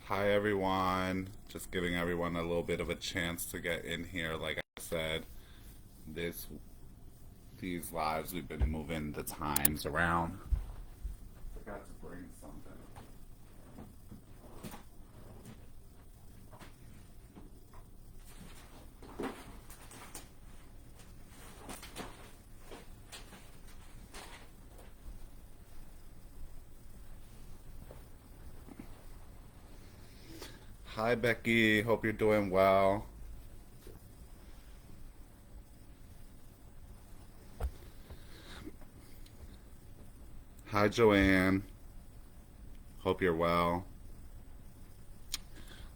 Hi everyone. Just giving everyone a little bit of a chance to get in here. Like I said, this these lives we've been moving the times around. Forgot to bring something. Hi Becky. Hope you're doing well. Hi Joanne. Hope you're well.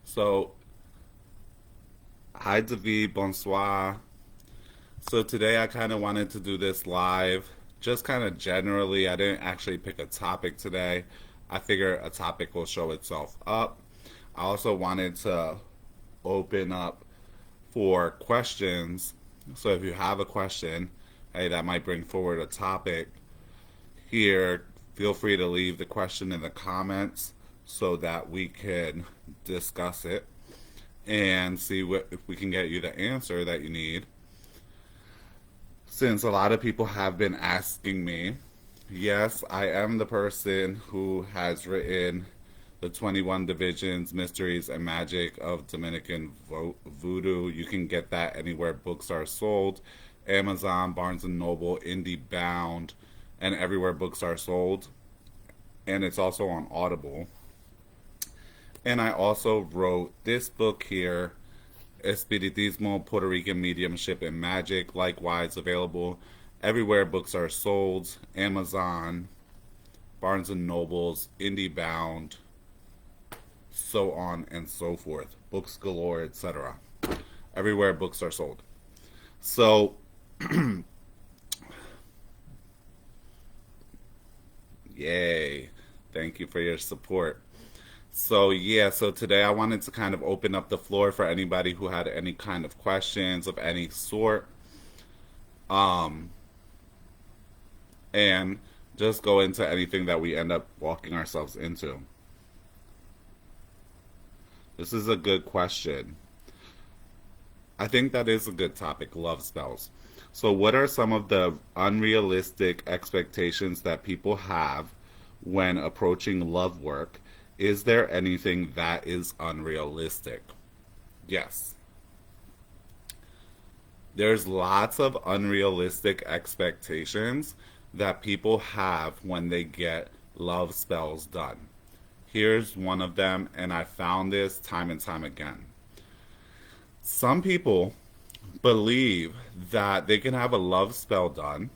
So, hi David. Bonsoir. So today I kind of wanted to do this live, just kind of generally. I didn't actually pick a topic today. I figure a topic will show itself up. I also wanted to open up for questions. So if you have a question, hey, that might bring forward a topic here, feel free to leave the question in the comments so that we can discuss it and see if we can get you the answer that you need. Since a lot of people have been asking me, yes, I am the person who has written the 21 Divisions, Mysteries, and Magic of Dominican Voodoo. You can get that anywhere books are sold. Amazon, Barnes & Noble, IndieBound, and everywhere books are sold. And it's also on Audible. And I also wrote this book here, Espiritismo, Puerto Rican Mediumship, and Magic, likewise available everywhere books are sold. Amazon, Barnes & Nobles, IndieBound, so on and so forth. Books galore, etc. Everywhere books are sold. So, yay. Thank you for your support. So today I wanted to kind of open up the floor for anybody who had any kind of questions of any sort. Um, and just go into anything that we end up walking ourselves into. This is a good question. I think that is a good topic, love spells. So, what are some of the unrealistic expectations that people have when approaching love work? Is there anything that is unrealistic? Yes. There's lots of unrealistic expectations that people have when they get love spells done. Here's one of them, and I found this time and time again. Some people believe that they can have a love spell done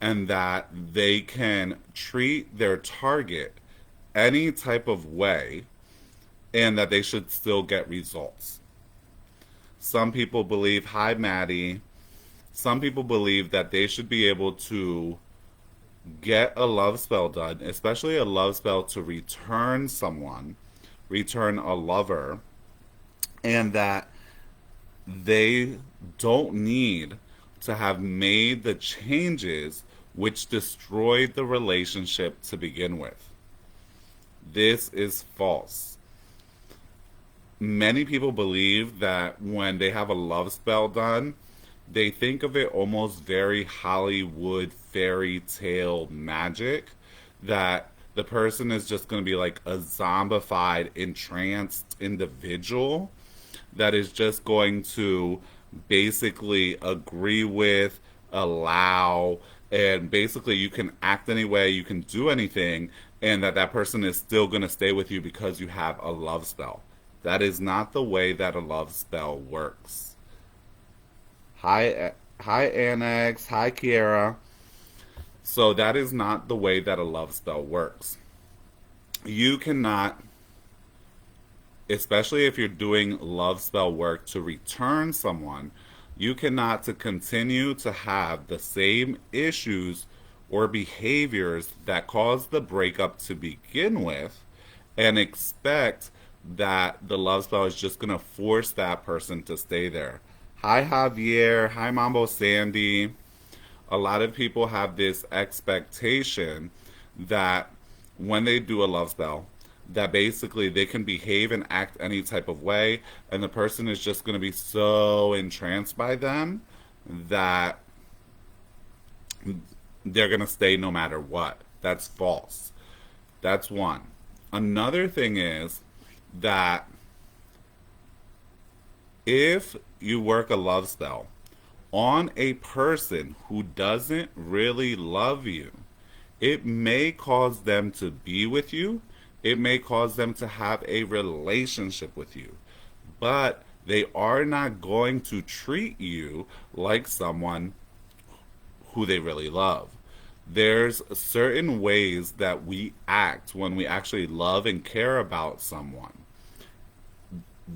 and that they can treat their target any type of way and that they should still get results. Some people believe, hi Maddie, some people believe that they should be able to get a love spell done, especially a love spell to return someone, return a lover, and that they don't need to have made the changes which destroyed the relationship to begin with. This is false. Many people believe that when they have a love spell done, they think of it almost very Hollywood fairy tale magic, that the person is just going to be like a zombified, entranced individual that is just going to basically agree with, allow, and basically you can act any way, you can do anything, and that person is still going to stay with you because you have a love spell. That is not the way that a love spell works. Hi Annex, hi Kiera. So that is not the way that a love spell works. You cannot, especially if you're doing love spell work to return someone, you cannot to continue to have the same issues or behaviors that caused the breakup to begin with and expect that the love spell is just going to force that person to stay there. Hi Javier, hi Mambo Sandy. A lot of people have this expectation that when they do a love spell, that basically they can behave and act any type of way, and the person is just going to be so entranced by them that they're going to stay no matter what. That's false. That's one. Another thing is that if you work a love spell on a person who doesn't really love you, it may cause them to be with you. It may cause them to have a relationship with you. But they are not going to treat you like someone who they really love. There's certain ways that we act when we actually love and care about someone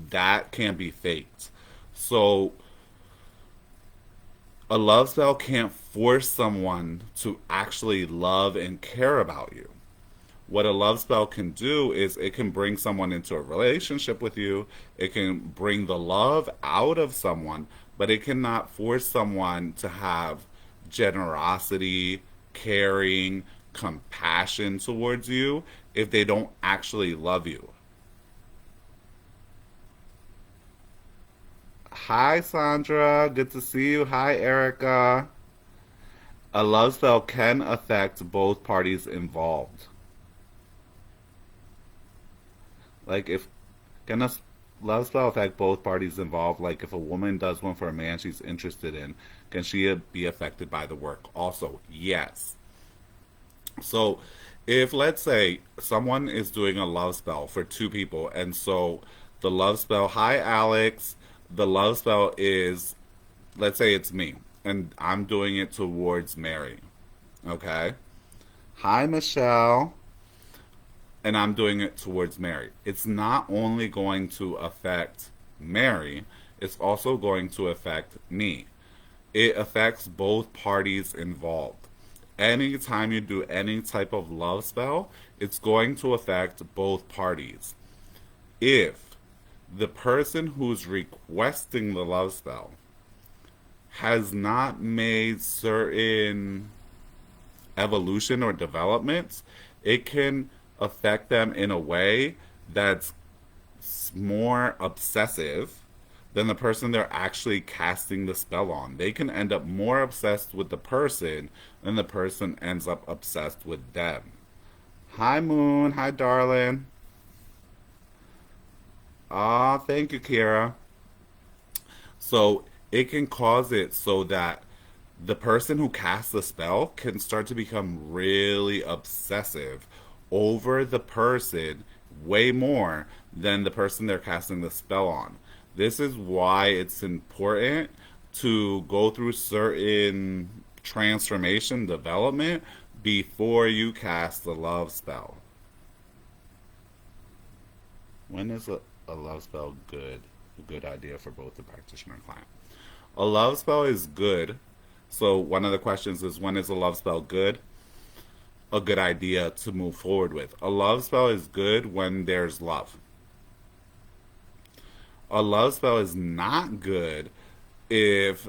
that can be faked. So a love spell can't force someone to actually love and care about you. What a love spell can do is it can bring someone into a relationship with you, it can bring the love out of someone, but it cannot force someone to have generosity, caring, compassion towards you if they don't actually love you. Hi, Sandra. Good to see you. Hi, Erica. A love spell can affect both parties involved. Like, if can a love spell affect both parties involved? Like, if a woman does one for a man she's interested in, can she be affected by the work? Also, yes. So, if let's say someone is doing a love spell for two people, and so the love spell, hi, Alex, the love spell is, let's say it's me, and I'm doing it towards Mary. Okay? Hi, Michelle. And I'm doing it towards Mary. It's not only going to affect Mary, it's also going to affect me. It affects both parties involved. Anytime you do any type of love spell, it's going to affect both parties. If the person who's requesting the love spell has not made certain evolution or developments, it can affect them in a way that's more obsessive than the person they're actually casting the spell on. They can end up more obsessed with the person than the person ends up obsessed with them. Hi, Moon. Hi, darling. Ah, thank you, Kira. So it can cause it so that the person who casts the spell can start to become really obsessive over the person way more than the person they're casting the spell on. This is why it's important to go through certain transformation development before you cast the love spell. When is a love spell good? A good idea for both the practitioner and client. A love spell is good. So one of the questions is, when is a love spell good? A good idea to move forward with. A love spell is good when there's love. A love spell is not good if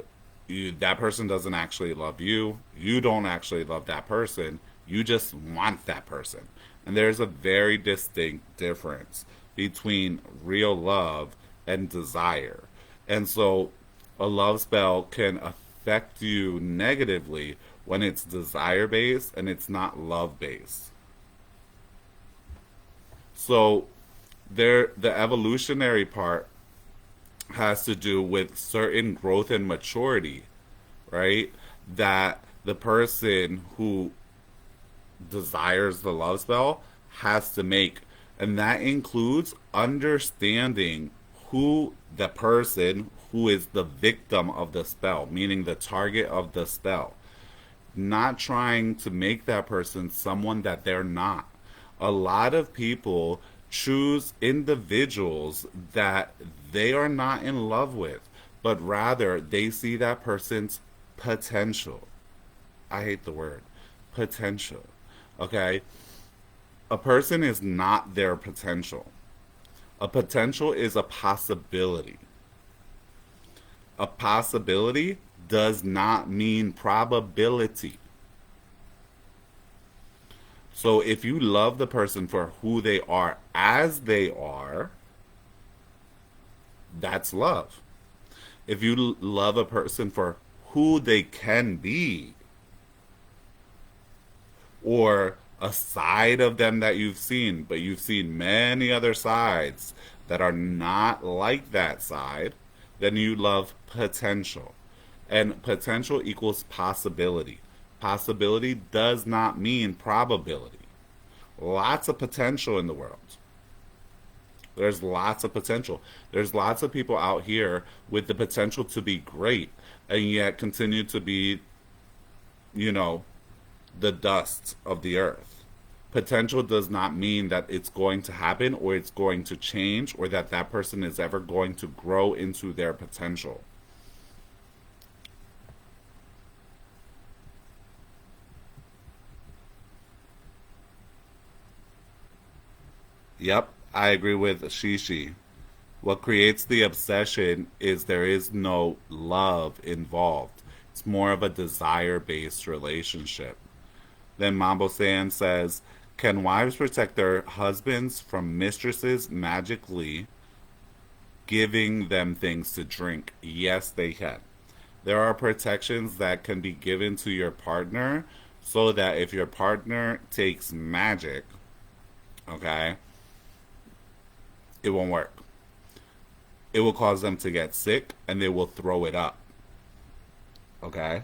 that person doesn't actually love you. You don't actually love that person. You just want that person. And there's a very distinct difference between real love and desire. And so a love spell can affect you negatively when it's desire based and it's not love based. So the evolutionary part has to do with certain growth and maturity, right? That the person who desires the love spell has to make. And that includes understanding who the person who is the victim of the spell, meaning the target of the spell. Not trying to make that person someone that they're not. A lot of people choose individuals that they are not in love with, but rather they see that person's potential. I hate the word potential. Okay? A person is not their potential. A potential is a possibility. A possibility does not mean probability. So if you love the person for who they are as they are, that's love. If you love a person for who they can be, or a side of them that you've seen, but you've seen many other sides that are not like that side, then you love potential. And potential equals possibility. Possibility does not mean probability. Lots of potential in the world. There's lots of potential. There's lots of people out here with the potential to be great and yet continue to be, you know, the dust of the earth. Potential does not mean that it's going to happen or it's going to change or that that person is ever going to grow into their potential. Yep, I agree with Shishi. What creates the obsession is there is no love involved. It's more of a desire based relationship. Then Mambo San says, can wives protect their husbands from mistresses magically giving them things to drink? Yes, they can. There are protections that can be given to your partner so that if your partner takes magic, okay, it won't work. It will cause them to get sick and they will throw it up. Okay?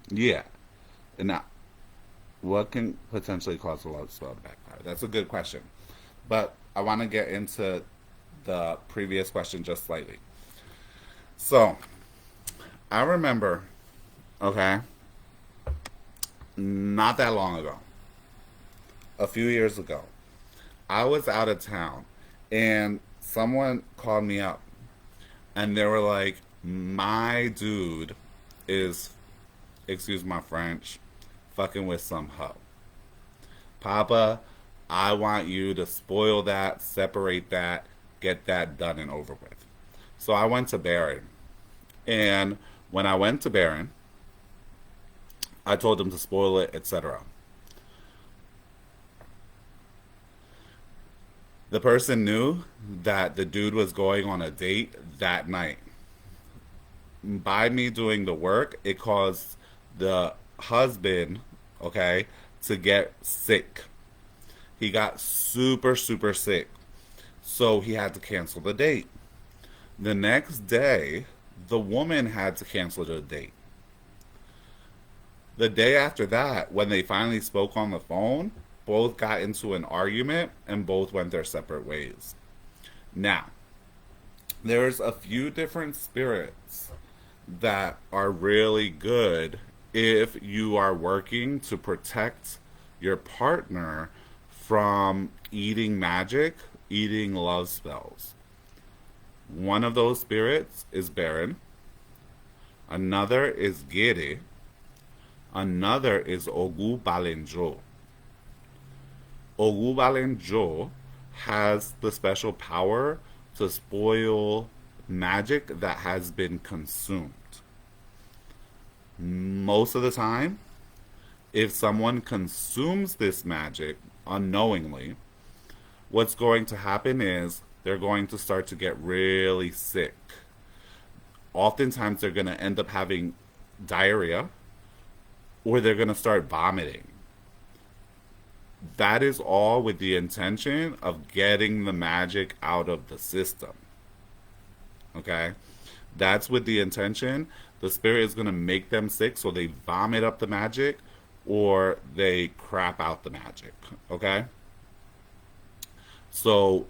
Yeah. Now, what can potentially cause a love spell to backfire? That's a good question. But I want to get into the previous question just slightly. So, I remember, okay, not that long ago, a few years ago, I was out of town and someone called me up and they were like, my dude is, excuse my French, fucking with some hoe. Papa, I want you to spoil that, separate that, get that done and over with. So I went to Barron. And when I went to Barron, I told him to spoil it, etc. The person knew that the dude was going on a date that night. By me doing the work, it caused the husband, okay, to get sick. He got super, super sick. So he had to cancel the date. The next day, the woman had to cancel the date. The day after that, when they finally spoke on the phone, both got into an argument and both went their separate ways. Now, there's a few different spirits that are really good if you are working to protect your partner from eating magic, eating love spells. One of those spirits is Baron. Another is Gere. Another is Ogu Balenjo. Ogu Balenjo has the special power to spoil magic that has been consumed. Most of the time, if someone consumes this magic unknowingly, what's going to happen is they're going to start to get really sick. Oftentimes, they're going to end up having diarrhea or they're going to start vomiting. That is all with the intention of getting the magic out of the system. Okay? That's with the intention. The spirit is going to make them sick, so they vomit up the magic or they crap out the magic. Okay? So,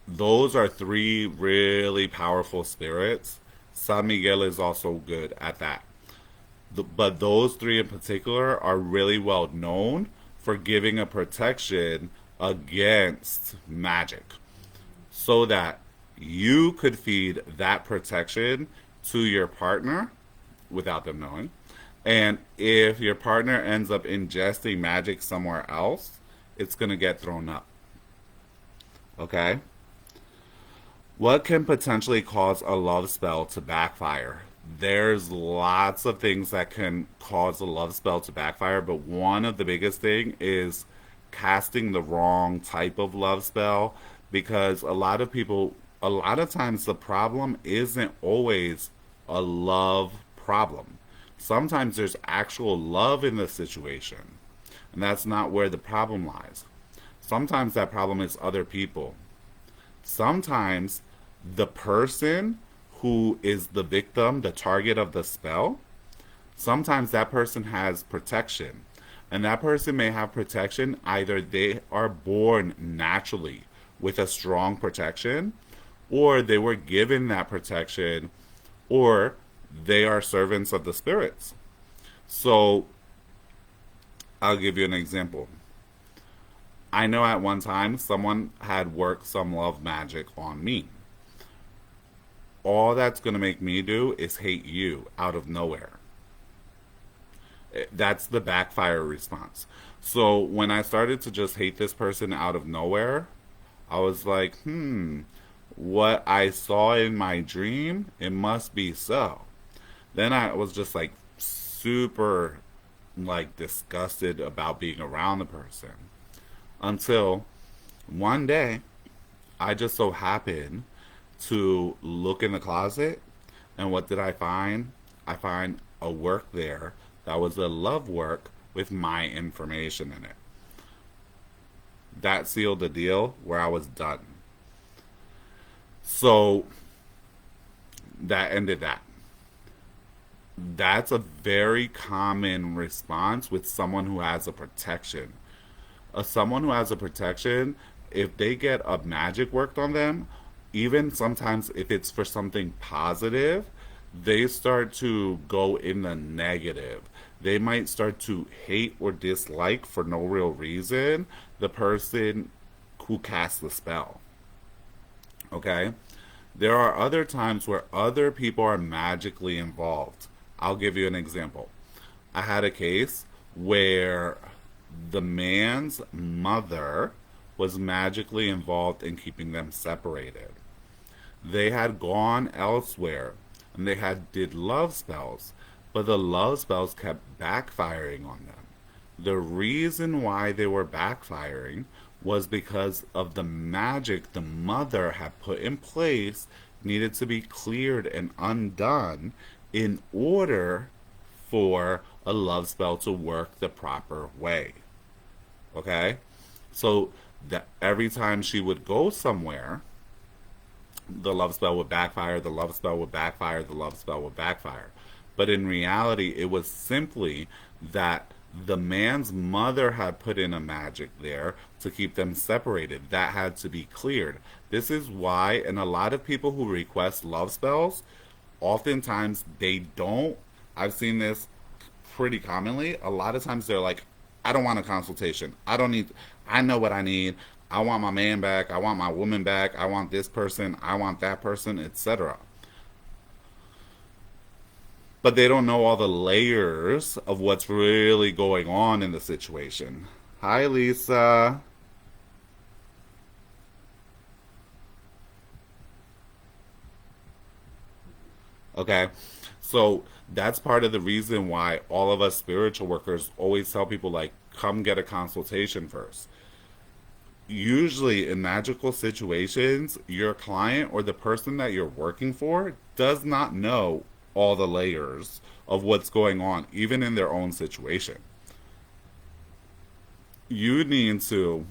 those are three really powerful spirits. San Miguel is also good at that. But those three in particular are really well known for giving a protection against magic so that you could feed that protection to your partner without them knowing. And if your partner ends up ingesting magic somewhere else, it's going to get thrown up. Okay? What can potentially cause a love spell to backfire? There's lots of things that can cause a love spell to backfire, but one of the biggest thing is casting the wrong type of love spell, because a lot of times the problem isn't always a love problem. Sometimes there's actual love in the situation, and that's not where the problem lies. Sometimes that problem is other people. Sometimes the person who is the victim, the target of the spell, sometimes that person has protection. And that person may have protection, either they are born naturally with a strong protection, or they were given that protection, or they are servants of the spirits. So I'll give you an example. I know at one time someone had worked some love magic on me. All that's going to make me do is hate you out of nowhere. That's the backfire response. So when I started to just hate this person out of nowhere, I was like, what I saw in my dream, it must be so. Then I was just like super like disgusted about being around the person, until one day I just so happened to look in the closet, and what did I find? I find a work there that was a love work with my information in it. That sealed the deal where I was done. So that ended that. That's a very common response with someone who has a protection. Someone who has a protection, if they get a magic worked on them, even sometimes if it's for something positive, they start to go in the negative. They might start to hate or dislike for no real reason the person who casts the spell. Okay? There are other times where other people are magically involved. I'll give you an example. I had a case where the man's mother was magically involved in keeping them separated. They had gone elsewhere and they had did love spells, but the love spells kept backfiring on them. The reason why they were backfiring was because of the magic the mother had put in place needed to be cleared and undone in order for a love spell to work the proper way. Okay? So that every time she would go somewhere, the love spell would backfire, the love spell would backfire, the love spell would backfire. But in reality, it was simply that the man's mother had put in a magic there to keep them separated. That had to be cleared. This is why, and a lot of people who request love spells, oftentimes they don't. I've seen this pretty commonly. A lot of times they're like, I don't want a consultation. I know what I need. I want my man back. I want my woman back. I want this person. I want that person, etc. But they don't know all the layers of what's really going on in the situation. Hi, Lisa. Okay. So that's part of the reason why all of us spiritual workers always tell people, like, come get a consultation first. Usually in magical situations, your client or the person that you're working for does not know all the layers of what's going on, even in their own situation. You need to,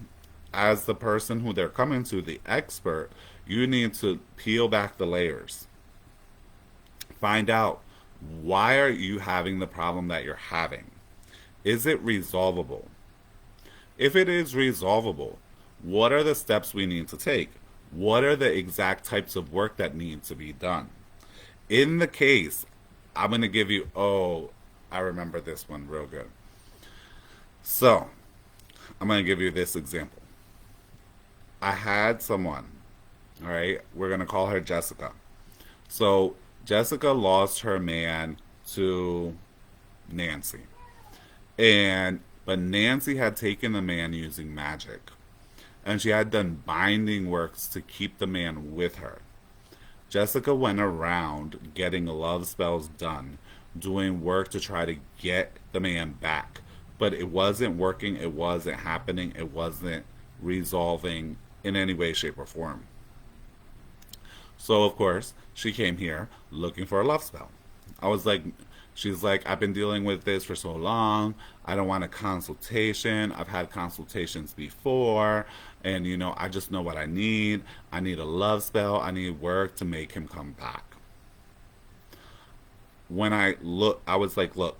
as the person who they're coming to, the expert, you need to peel back the layers. Find out, why are you having the problem that you're having? Is it resolvable? If it is resolvable, what are the steps we need to take? What are the exact types of work that need to be done? In the case, I'm going to give you, oh, I remember this one real good. So, I'm going to give you this example. I had someone, all right, we're going to call her Jessica. So, Jessica lost her man to Nancy. But Nancy had taken the man using magic. And she had done binding works to keep the man with her. Jessica went around getting love spells done, doing work to try to get the man back. But it wasn't working, it wasn't happening, it wasn't resolving in any way, shape, or form. So, of course, she came here looking for a love spell. I was like, she's like, I've been dealing with this for so long. I don't want a consultation. I've had consultations before. And, I just know what I need. I need a love spell. I need work to make him come back. When I was like, look,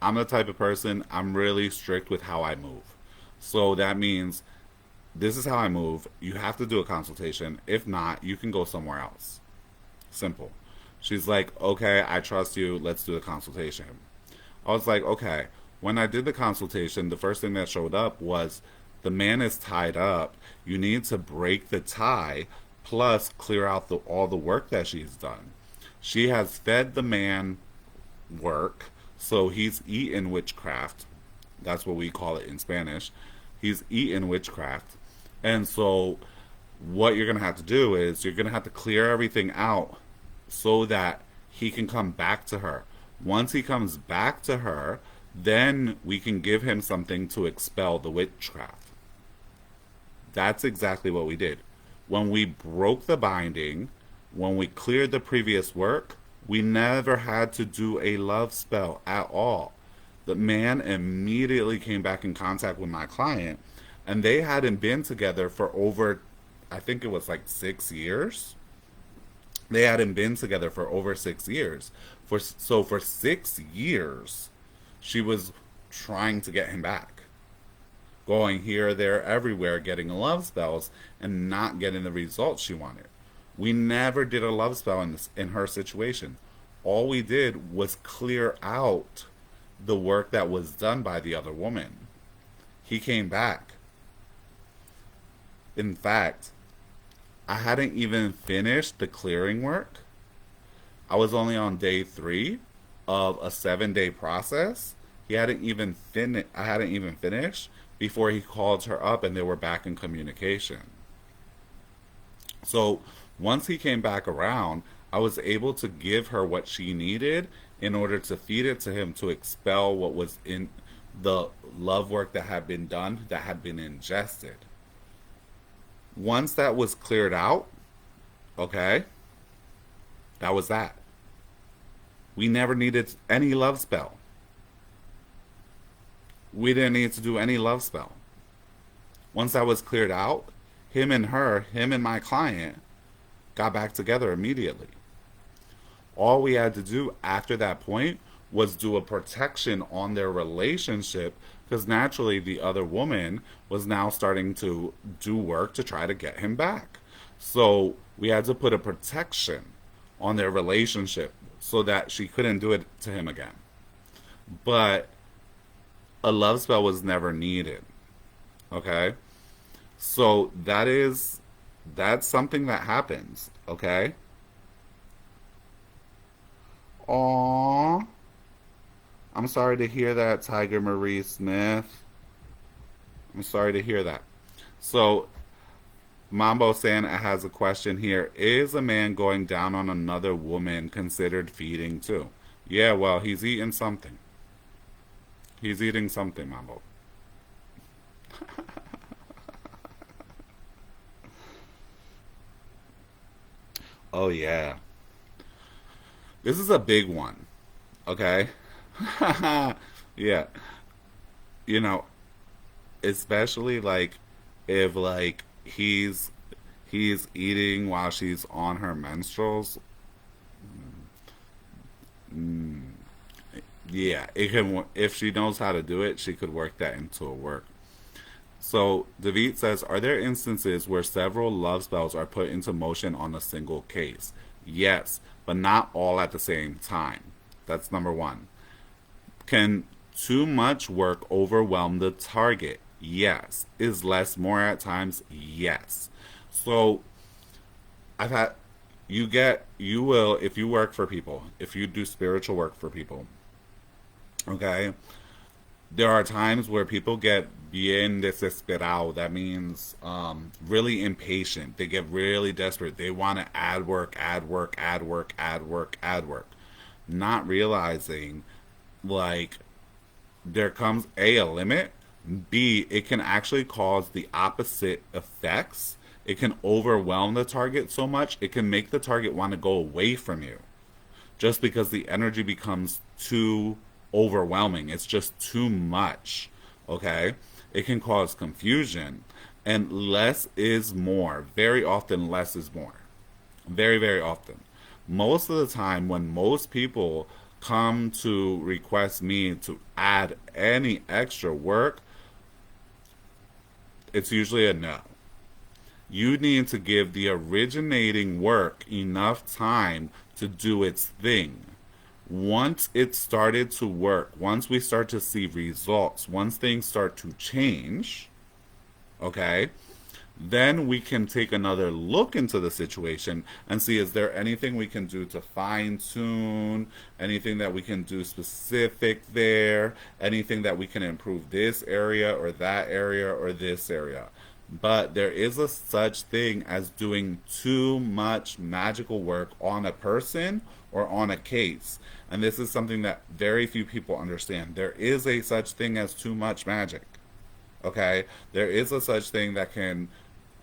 I'm the type of person, I'm really strict with how I move. So that means this is how I move. You have to do a consultation. If not, you can go somewhere else. Simple. She's like, okay, I trust you. Let's do the consultation. I was like, okay. When I did the consultation, the first thing that showed up was the man is tied up. You need to break the tie, plus clear out all the work that she's done. She has fed the man work, so he's eaten witchcraft. That's what we call it in Spanish. He's eaten witchcraft. And so what you're going to have to do is you're going to have to clear everything out so that he can come back to her. Once he comes back to her, then we can give him something to expel the witchcraft. That's exactly what we did. When we broke the binding, when we cleared the previous work, we never had to do a love spell at all. The man immediately came back in contact with my client, and they hadn't been together for over, I think it was like 6 years. They hadn't been together for over 6 years. So for 6 years, she was trying to get him back. Going here, there, everywhere, getting love spells, and not getting the results she wanted. We never did a love spell in her situation. All we did was clear out the work that was done by the other woman. He came back. In fact, I hadn't even finished the clearing work. I was only on day 3 of a 7-day process. I hadn't even finished before he called her up and they were back in communication. So once he came back around, I was able to give her what she needed in order to feed it to him to expel what was in the love work that had been done, that had been ingested. Once that was cleared out, okay, that was that. We never needed any love spell. We didn't need to do any love spell. Once that was cleared out, him and my client got back together immediately. All we had to do after that point was do a protection on their relationship, because naturally the other woman was now starting to do work to try to get him back. So we had to put a protection on their relationship so that she couldn't do it to him again. But a love spell was never needed. Okay? So that's something that happens, okay? Aww. I'm sorry to hear that, Tiger Marie Smith. I'm sorry to hear that. So, Mambo Santa has a question here. Is a man going down on another woman considered feeding too? Yeah, well, he's eating something. He's eating something, Mambo. Oh, yeah. This is a big one, okay? Yeah. You know, especially like if like he's eating while she's on her menstruals. Mm, yeah, it can. If she knows how to do it, she could work that into a work. So David says, are there instances where several love spells are put into motion on a single case? Yes, but not all at the same time. That's number one. Can too much work overwhelm the target? Yes. Is less more at times? Yes. So I've had you will, if you work for people, if you do spiritual work for people, okay, There are times where people get bien desesperado. That means really impatient. They get really desperate. They want to add work, add work, add work, add work, add work. Not realizing, like, there comes a limit. B, it can actually cause the opposite effects. It can overwhelm the target so much, it can make the target want to go away from you just because the energy becomes too overwhelming. It's just too much. Okay? It can cause confusion. And less is more. Very often, less is more. Very, very often. Most of the time, when most people come to request me to add any extra work, it's usually a no. You need to give the originating work enough time to do its thing. Once it started to work, once we start to see results, once things start to change, okay, then we can take another look into the situation and see, is there anything we can do to fine tune, anything that we can do specific there, anything that we can improve this area or that area or this area. But there is a such thing as doing too much magical work on a person or on a case. And this is something that very few people understand. There is a such thing as too much magic. Okay? There is a such thing that can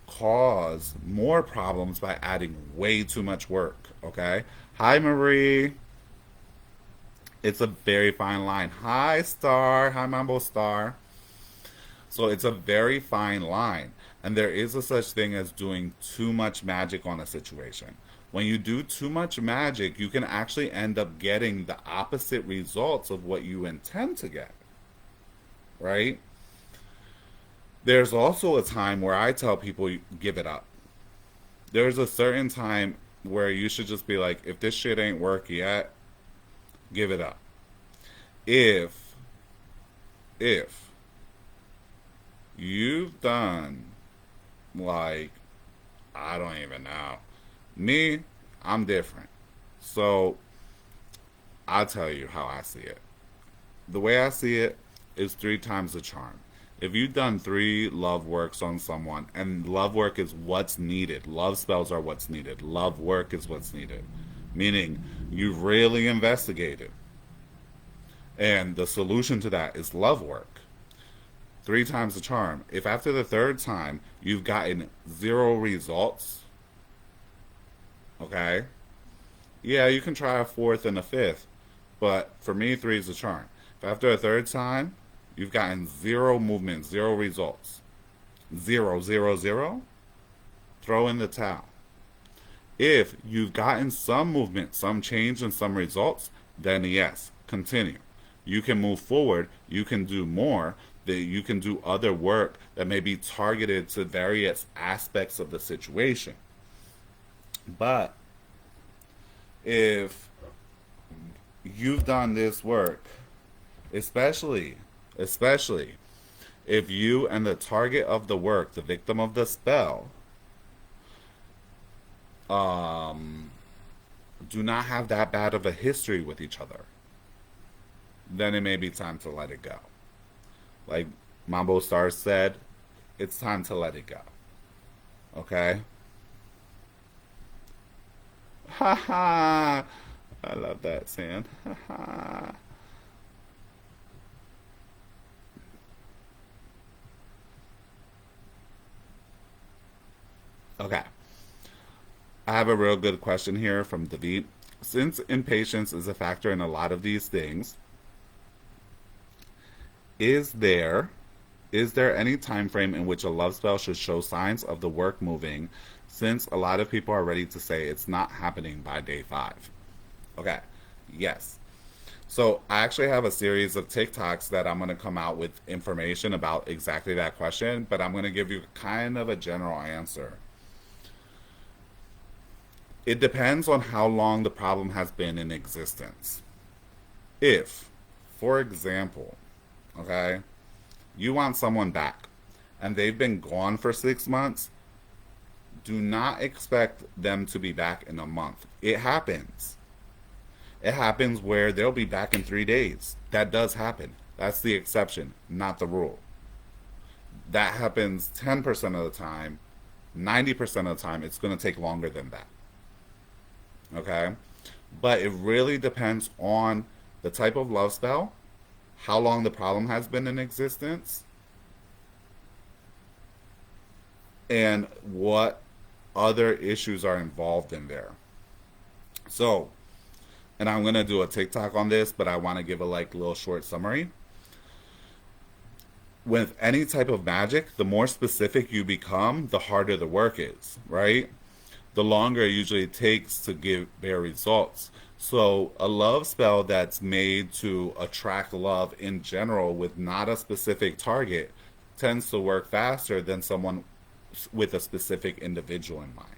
cause more problems by adding way too much work. Okay? Hi, Marie. It's a very fine line. Hi, Star. Hi, Mambo Star. So it's a very fine line. And there is a such thing as doing too much magic on a situation. When you do too much magic, you can actually end up getting the opposite results of what you intend to get. Right? There's also a time where I tell people, give it up. There's a certain time where you should just be like, if this shit ain't work yet, give it up. If if you've done, like, I don't even know. Me, I'm different. So I'll tell you how I see it. The way I see it is three times the charm. If you've done three love works on someone, and love work is what's needed, love spells are what's needed, love work is what's needed, meaning you've really investigated, and the solution to that is love work. Three times the charm. If after the third time you've gotten zero results, okay, yeah, you can try a fourth and a fifth, but for me, three is the charm. If after a third time you've gotten zero movement, zero results, zero, zero, zero, throw in the towel. If you've gotten some movement, some change, and some results, then yes, continue. You can move forward, you can do more, that you can do other work that may be targeted to various aspects of the situation. But if you've done this work, especially if you and the target of the work, the victim of the spell, do not have that bad of a history with each other, then it may be time to let it go. Like Mambo Star said, it's time to let it go. Okay? Ha ha! I love that, Sam. Ha ha! Okay. I have a real good question here from David. Since impatience is a factor in a lot of these things, is there is there any time frame in which a love spell should show signs of the work moving, since a lot of people are ready to say it's not happening by day 5? Okay. Yes. So I actually have a series of TikToks that I'm going to come out with information about exactly that question, but I'm going to give you kind of a general answer. It depends on how long the problem has been in existence. If, for example, okay, you want someone back and they've been gone for 6 months, do not expect them to be back in a month. It happens. It happens where they'll be back in 3 days. That does happen. That's the exception, not the rule. That happens 10% of the time. 90% of the time, it's going to take longer than that. Okay? But it really depends on the type of love spell, how long the problem has been in existence, and what other issues are involved in there. So, and I'm going to do a TikTok on this, but I want to give a like little short summary. With any type of magic, the more specific you become, the harder the work is, right? The longer it usually takes to give bear results. So a love spell that's made to attract love in general with not a specific target tends to work faster than someone with a specific individual in mind.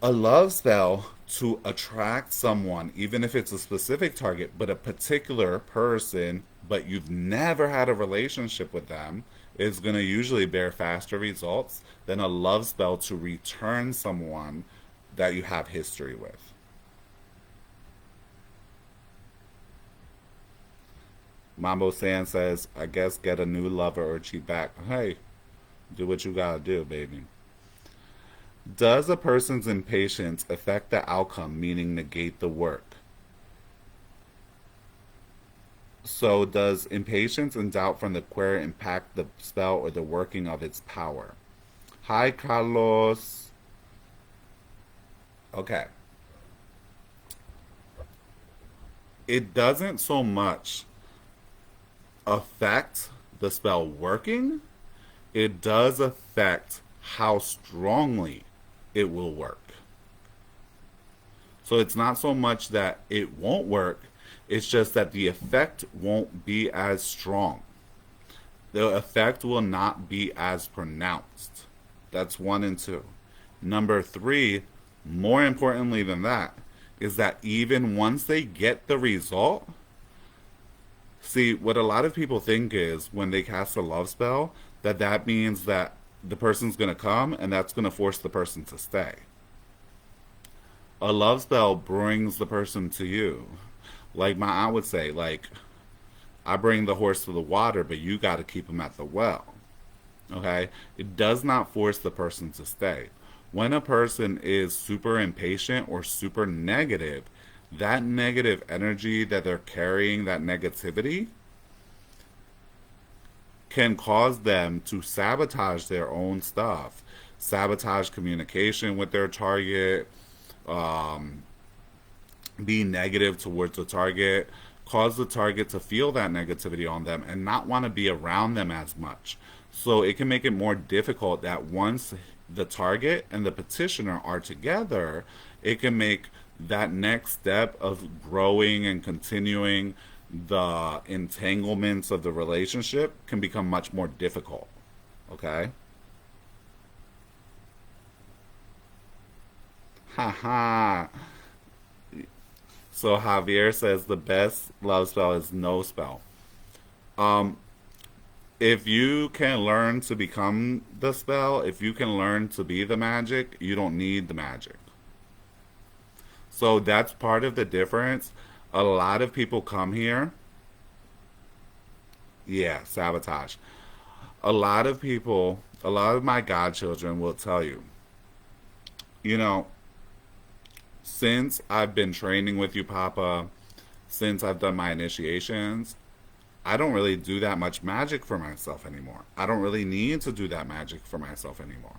A love spell to attract someone, even if it's a specific target, but a particular person, but you've never had a relationship with them, is going to usually bear faster results than a love spell to return someone that you have history with. Mambo San says, I guess get a new lover or cheat back. Hey, do what you gotta do, baby. Does a person's impatience affect the outcome, meaning negate the work? So, does impatience and doubt from the query impact the spell or the working of its power? Hi, Carlos. Okay. It doesn't so much affect the spell working, it does affect how strongly it will work. So it's not so much that it won't work, it's just that the effect won't be as strong. The effect will not be as pronounced. That's one and two. Number three, more importantly than that, is that even once they get the result, see, what a lot of people think is when they cast a love spell, that means that the person's going to come and that's going to force the person to stay. A love spell brings the person to you. Like my aunt would say, like, I bring the horse to the water, but you got to keep him at the well. Okay? It does not force the person to stay. When a person is super impatient or super negative, that negative energy that they're carrying, that negativity, can cause them to sabotage their own stuff, sabotage communication with their target, um, be negative towards the target, cause the target to feel that negativity on them and not want to be around them as much. So it can make it more difficult that once the target and the petitioner are together, it can make that next step of growing and continuing the entanglements of the relationship can become much more difficult. Okay? Haha. So Javier says the best love spell is no spell. Um, if you can learn to become the spell, if you can learn to be the magic, you don't need the magic. So that's part of the difference. A lot of people come here. Yeah, sabotage. A lot of people, a lot of my godchildren will tell you, you know, since I've been training with you, Papa, since I've done my initiations, I don't really do that much magic for myself anymore. I don't really need to do that magic for myself anymore.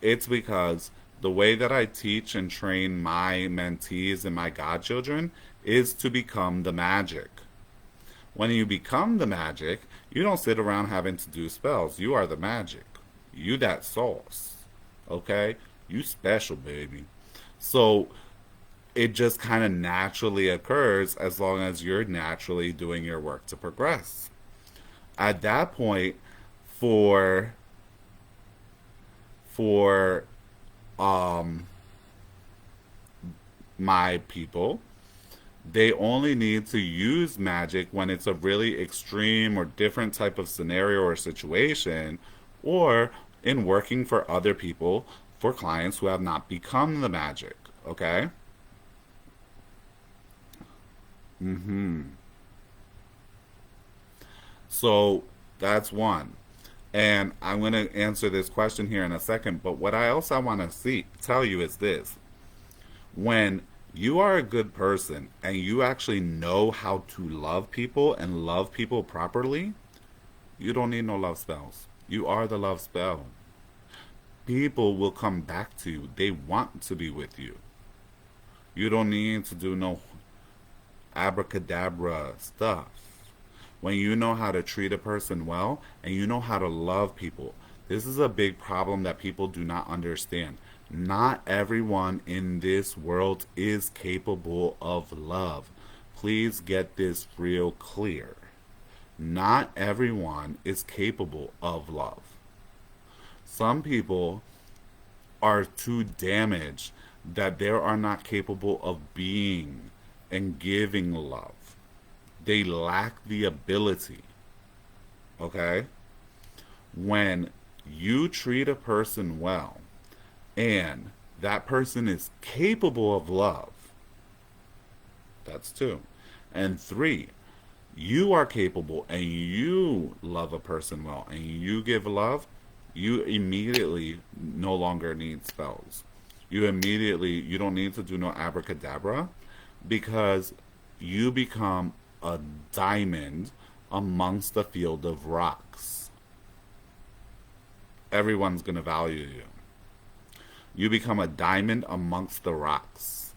It's because the way that I teach and train my mentees and my godchildren is to become the magic. When you become the magic, you don't sit around having to do spells. You are the magic. You that sauce. Okay? You special, baby. So it just kind of naturally occurs as long as you're naturally doing your work to progress. At that point, for for um my people, they only need to use magic when it's a really extreme or different type of scenario or situation, or in working for other people for clients who have not become the magic. Okay? Mm-hmm. So that's one. And I'm going to answer this question here in a second. But what I want to tell you is this: when you are a good person and you actually know how to love people and love people properly, you don't need no love spells. You are the love spell. People will come back to you. They want to be with you. You don't need to do no abracadabra stuff. When you know how to treat a person well and you know how to love people, this is a big problem that people do not understand. Not everyone in this world is capable of love. Please get this real clear. Not everyone is capable of love. Some people are too damaged that they are not capable of being and giving love. They lack the ability. Okay? When you treat a person well and that person is capable of love, that's two. And three, you are capable and you love a person well and you give love, you immediately no longer need spells. You don't need to do no abracadabra because you become a diamond amongst the field of rocks. Everyone's going to value you. You become a diamond amongst the rocks.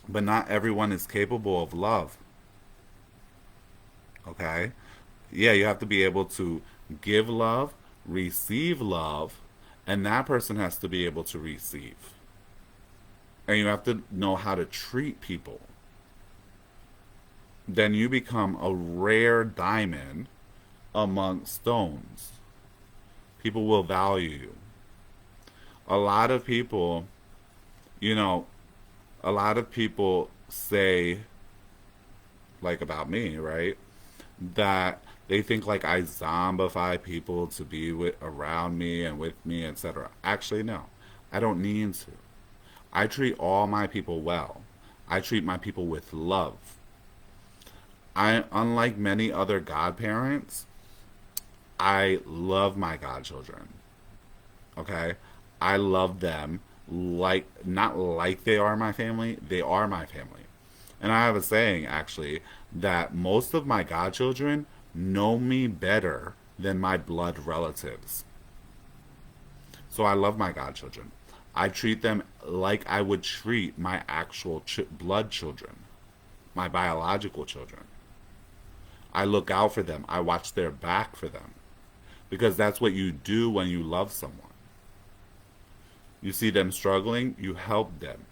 But not everyone is capable of love. Okay? Yeah, you have to be able to give love, receive love, and that person has to be able to receive. And you have to know how to treat people. Then you become a rare diamond amongst stones. People will value you. A lot of people, you know, a lot of people say, like about me, right? That they think like I zombify people to be with around me and with me, etc. Actually, no. I don't need to. I treat all my people well. I treat my people with love. Unlike many other godparents, I love my godchildren. Okay? I love them like, not like they are my family, they are my family. And I have a saying, actually, that most of my godchildren know me better than my blood relatives. So I love my godchildren. I treat them like I would treat my actual blood children, my biological children. I look out for them. I watch their back for them. Because that's what you do when you love someone. You see them struggling, you help them.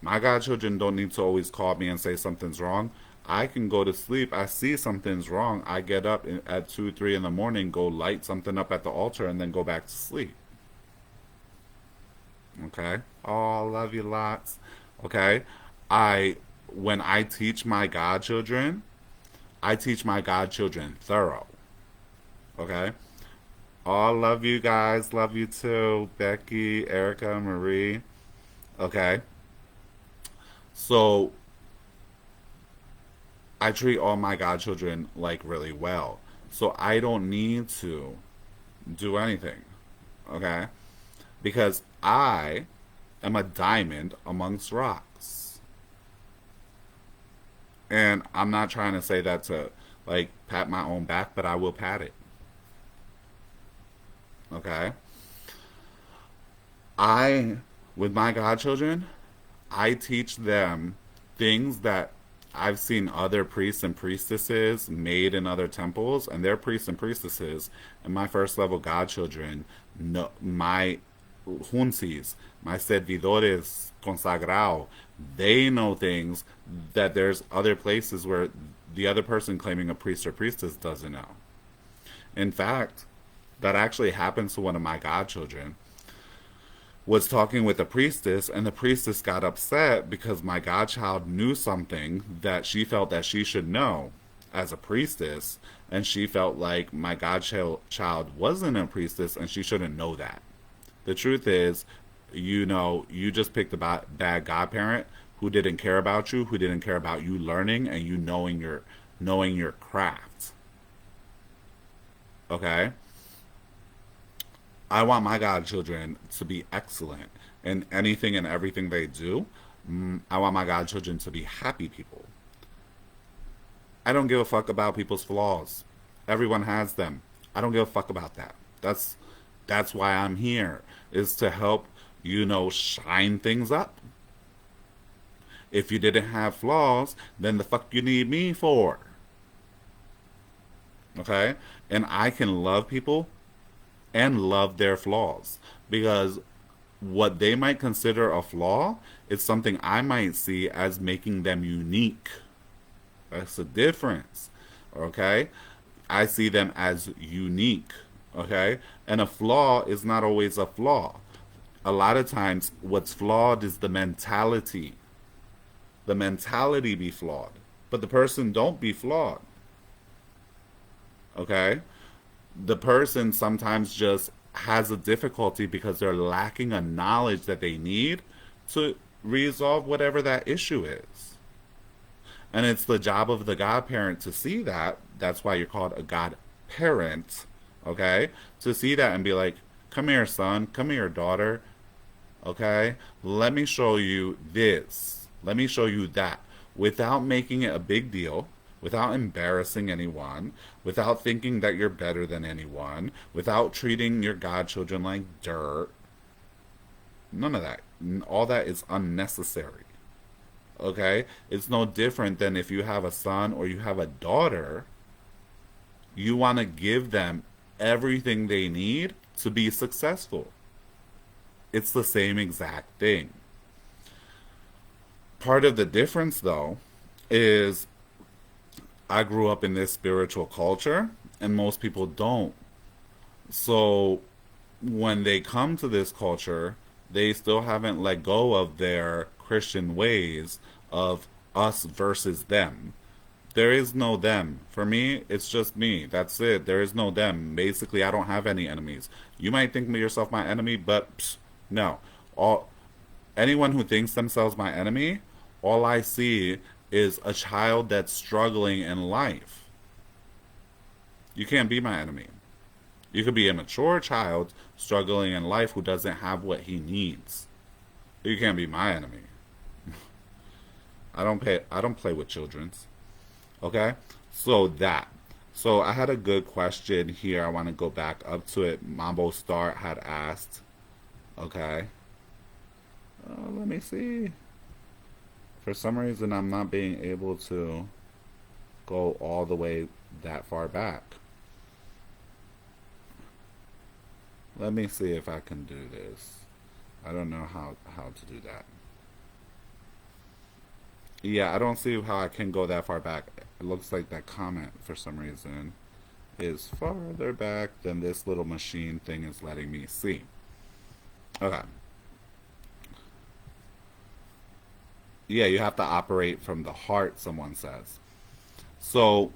My godchildren don't need to always call me and say something's wrong. I can go to sleep. I see something's wrong. I get up at 2, 3 in the morning, go light something up at the altar, and then go back to sleep. Okay? Oh, I love you lots. Okay? When I teach my godchildren, I teach my godchildren thorough. Okay? Oh, I love you guys. Love you too. Becky, Erica, Marie. Okay? So, I treat all my godchildren like really well. So, I don't need to do anything. Okay? Because I am a diamond amongst rocks. And I'm not trying to say that to like pat my own back, but I will pat it. Okay? I, with my godchildren, I teach them things that I've seen other priests and priestesses made in other temples, and they're priests and priestesses, and my first level godchildren, no, my juncis, my servidores consagrado, they know things that there's other places where the other person claiming a priest or priestess doesn't know. In fact, that actually happens to one of my godchildren. Was talking with a priestess, and the priestess got upset because my godchild knew something that she felt that she should know as a priestess, and she felt like my godchild wasn't a priestess and she shouldn't know that. The truth is, you know, you just picked a bad godparent who didn't care about you, who didn't care about you learning and you knowing your craft. Okay? I want my godchildren to be excellent in anything and everything they do. I want my godchildren to be happy people. I don't give a fuck about people's flaws. Everyone has them. I don't give a fuck about that. That's why I'm here, is to help, shine things up. If you didn't have flaws, then the fuck you need me for? Okay? And I can love people and love their flaws, because what they might consider a flaw is something I might see as making them unique. That's the difference. Okay? I see them as unique. Okay? And a flaw is not always a flaw. A lot of times, what's flawed is the mentality. The mentality be flawed, but the person don't be flawed. Okay? The person sometimes just has a difficulty because they're lacking a knowledge that they need to resolve whatever that issue is. And it's the job of the godparent to see that. That's why you're called a godparent, okay? To see that and be like, come here, son, come here, daughter, okay? Let me show you this. Let me show you that. Without making it a big deal, without embarrassing anyone, without thinking that you're better than anyone, without treating your godchildren like dirt. None of that. All that is unnecessary. Okay? It's no different than if you have a son or you have a daughter. You want to give them everything they need to be successful. It's the same exact thing. Part of the difference, though, is I grew up in this spiritual culture, and most people don't. So when they come to this culture, they still haven't let go of their Christian ways of us versus them. There is no them. For me, it's just me. That's it. There is no them. Basically, I don't have any enemies. You might think of yourself my enemy, but no. Anyone who thinks themselves my enemy, all I see is a child that's struggling in life. You can't be my enemy. You could be a mature child struggling in life who doesn't have what he needs. You can't be my enemy. I don't play with children's. Okay? So I had a good question here. I want to go back up to it. Mambo Star had asked. Okay. Let me see. For some reason, I'm not being able to go all the way that far back. Let me see if I can do this. I don't know how to do that. Yeah, I don't see how I can go that far back. It looks like that comment, for some reason, is farther back than this little machine thing is letting me see. Okay. Yeah, you have to operate from the heart, someone says. So,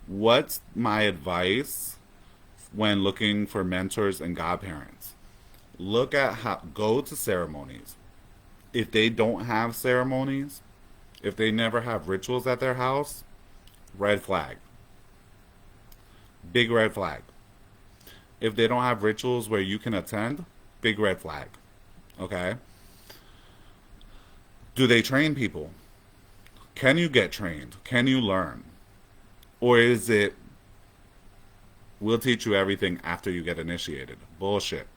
what's my advice when looking for mentors and godparents? Go to ceremonies. If they don't have ceremonies, if they never have rituals at their house, red flag. Big red flag. If they don't have rituals where you can attend, big red flag. Okay? Do they train people? Can you get trained? Can you learn? Or is it, we'll teach you everything after you get initiated? Bullshit.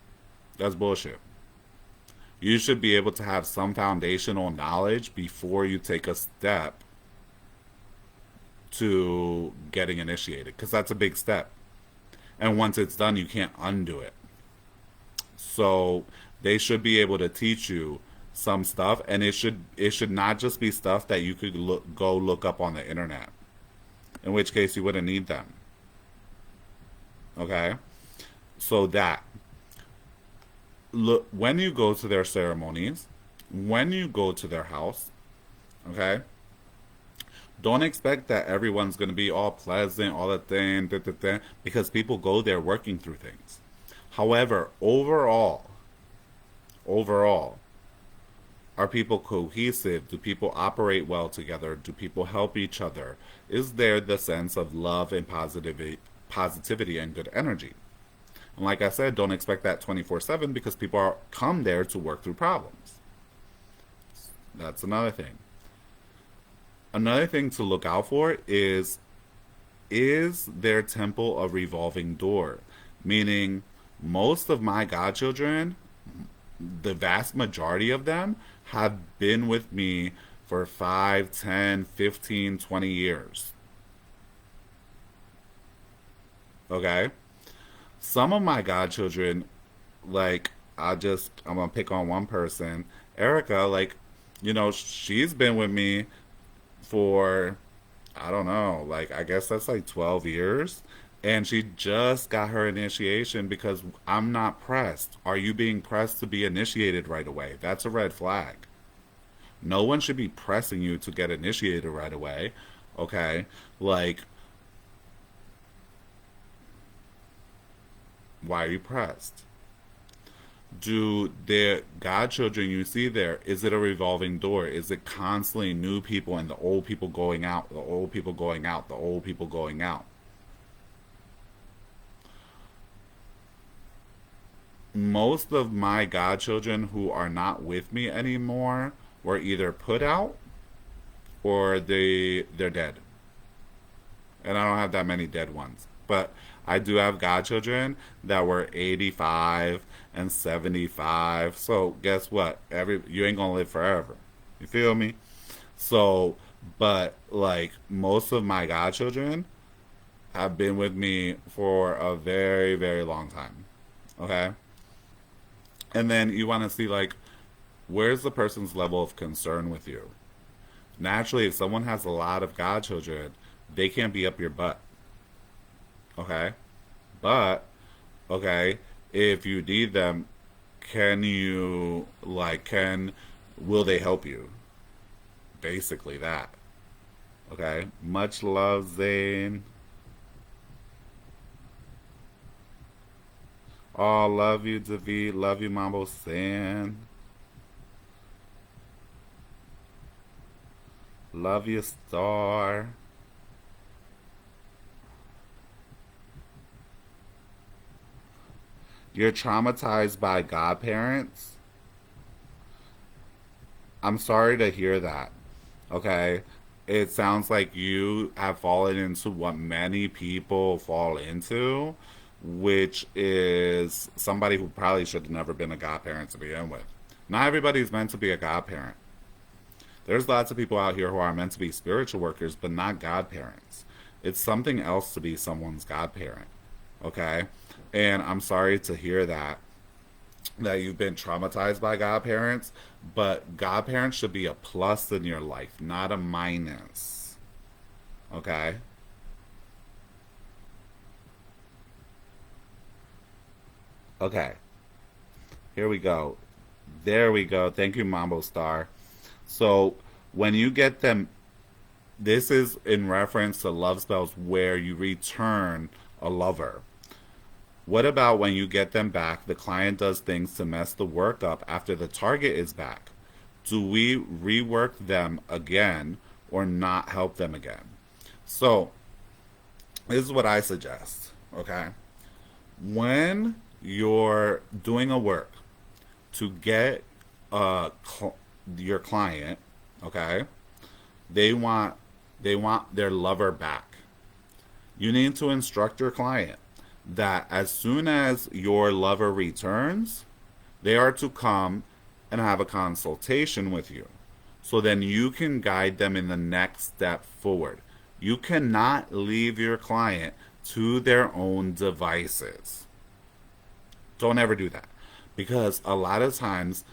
That's bullshit. You should be able to have some foundational knowledge before you take a step to getting initiated, because that's a big step. And once it's done, you can't undo it. So they should be able to teach you some stuff, and it should not just be stuff that you could go look up on the internet, in which case you wouldn't need them. Okay? So that, look, when you go to their ceremonies, when you go to their house, okay, don't expect that everyone's going to be all pleasant, all the thing, because people go there working through things. However, overall, Are people cohesive? Do people operate well together? Do people help each other? Is there the sense of love and positivity and good energy? And like I said, don't expect that 24/7 because people come there to work through problems. That's another thing. Another thing to look out for is their temple a revolving door? Meaning, most of my godchildren, the vast majority of them, have been with me for 5, 10, 15, 20 years. Okay? Some of my godchildren, like, I'm gonna pick on one person. Erica, like, she's been with me for, I don't know, like, I guess that's like 12 years. And she just got her initiation because I'm not pressed. Are you being pressed to be initiated right away? That's a red flag. No one should be pressing you to get initiated right away. Okay? Like, why are you pressed? Do the godchildren you see there, is it a revolving door? Is it constantly new people and the old people going out, the old people going out, the old people going out? Most of my godchildren who are not with me anymore were either put out or they're dead. And I don't have that many dead ones. But I do have godchildren that were 85 and 75. So guess what? You ain't gonna live forever. You feel me? So, but like most of my godchildren have been with me for a very, very long time. Okay? And then you want to see like where's the person's level of concern with you? Naturally, if someone has a lot of godchildren, they can't be up your butt. Okay? But, okay, if you need them, will they help you? Basically that. Okay? Much love, Zane. Oh, love you, David. Love you, Mambo San. Love you, Star. You're traumatized by godparents? I'm sorry to hear that. Okay? It sounds like you have fallen into what many people fall into, which is somebody who probably should have never been a godparent to begin with. Not everybody's meant to be a godparent. There's lots of people out here who are meant to be spiritual workers, but not godparents. It's something else to be someone's godparent. Okay? And I'm sorry to hear that you've been traumatized by godparents, but godparents should be a plus in your life, not a minus. Okay? Okay. Here we go. There we go. Thank you, Mambo Star. So when you get them, this is in reference to love spells where you return a lover. What about when you get them back, the client does things to mess the work up after the target is back? Do we rework them again or not help them again? So, this is what I suggest, okay? When you're doing a work to get your client, okay, they want their lover back. You need to instruct your client that as soon as your lover returns, they are to come and have a consultation with you. So then you can guide them in the next step forward. You cannot leave your client to their own devices. Don't ever do that. Because a lot of times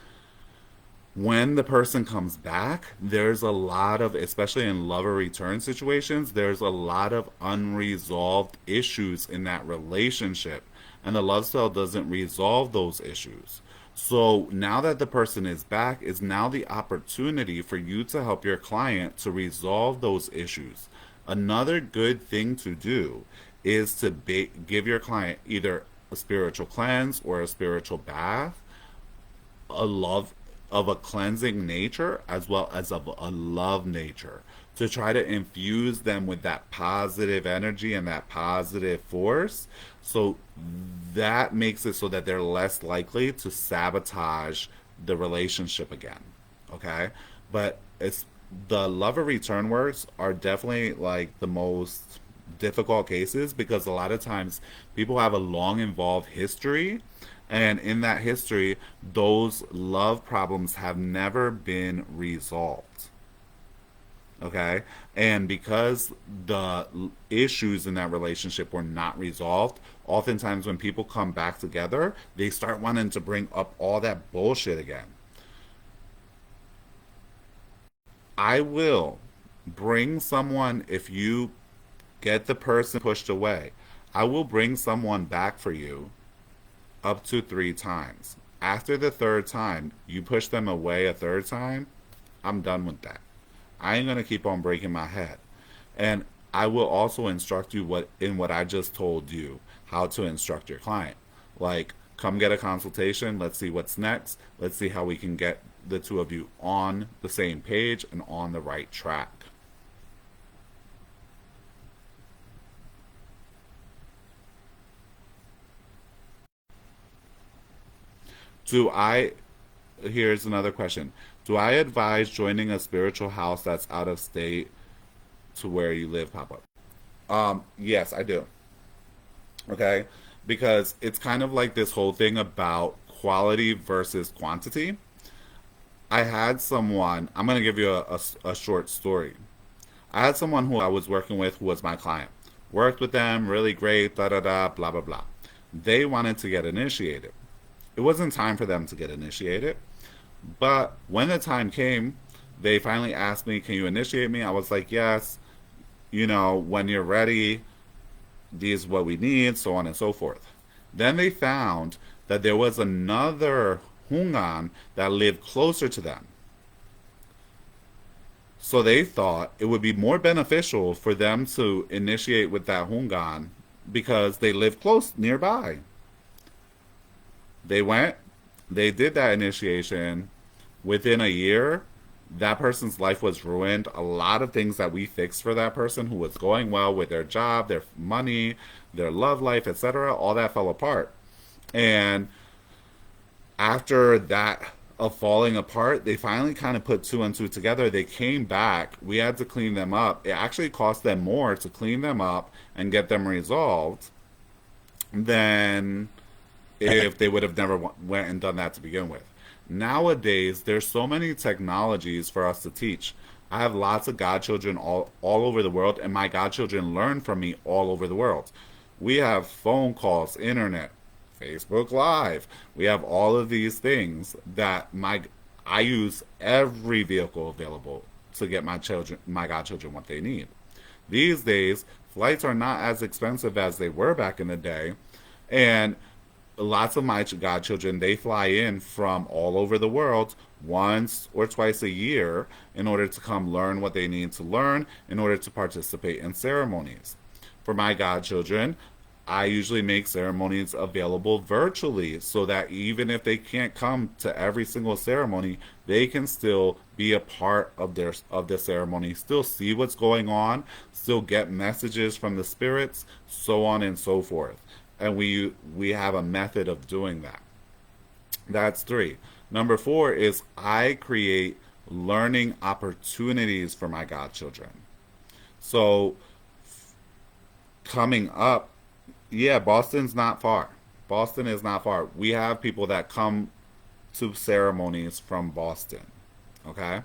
when the person comes back, there's a lot of, especially in lover return situations, there's a lot of unresolved issues in that relationship. And the love spell doesn't resolve those issues. So now that the person is back, is now the opportunity for you to help your client to resolve those issues. Another good thing to do is to give your client either a spiritual cleanse or a spiritual bath, a love of a cleansing nature as well as of a love nature, to try to infuse them with that positive energy and that positive force. So that makes it so that they're less likely to sabotage the relationship again. Okay? But it's the lover return works are definitely like the most difficult cases, because a lot of times people have a long involved history, and in that history those love problems have never been resolved. Okay, and because the issues in that relationship were not resolved, oftentimes when people come back together they start wanting to bring up all that bullshit again. I will bring someone, if you get the person pushed away, I will bring someone back for you up to 3 times. After the third time, you push them away a third time, I'm done with that. I ain't gonna keep on breaking my head. And I will also instruct you what I just told you, how to instruct your client. Like, come get a consultation, let's see what's next, let's see how we can get the two of you on the same page and on the right track. Do I Here's another question. Do I advise joining a spiritual house that's out of state to where you live, pop up? Yes, I do. Okay? Because it's kind of like this whole thing about quality versus quantity. I had someone, I'm going to give you a short story. I had someone who I was working with who was my client. Worked with them, really great, da da da, blah blah blah. They wanted to get initiated. It wasn't time for them to get initiated, but when the time came, they finally asked me, "Can you initiate me?" I was like, "Yes, when you're ready, these is what we need," so on and so forth. Then they found that there was another Hungan that lived closer to them. So they thought it would be more beneficial for them to initiate with that Hungan because they live close nearby. They went, they did that initiation. Within a year, that person's life was ruined. A lot of things that we fixed for that person who was going well with their job, their money, their love life, etc., all that fell apart. And after that of falling apart, they finally kind of put two and two together. They came back. We had to clean them up. It actually cost them more to clean them up and get them resolved than if they would have never went and done that to begin with. Nowadays, there's so many technologies for us to teach. I have lots of godchildren all over the world, and my godchildren learn from me all over the world. We have phone calls, internet, Facebook Live. We have all of these things that I use every vehicle available to get my godchildren, what they need. These days, flights are not as expensive as they were back in the day, and lots of my godchildren, they fly in from all over the world once or twice a year in order to come learn what they need to learn in order to participate in ceremonies. For my godchildren, I usually make ceremonies available virtually so that even if they can't come to every single ceremony, they can still be a part of the ceremony, still see what's going on, still get messages from the spirits, so on and so forth. And we have a method of doing that. That's three. Number four is I create learning opportunities for my godchildren. So coming up, yeah, Boston's not far. Boston is not far. We have people that come to ceremonies from Boston. Okay?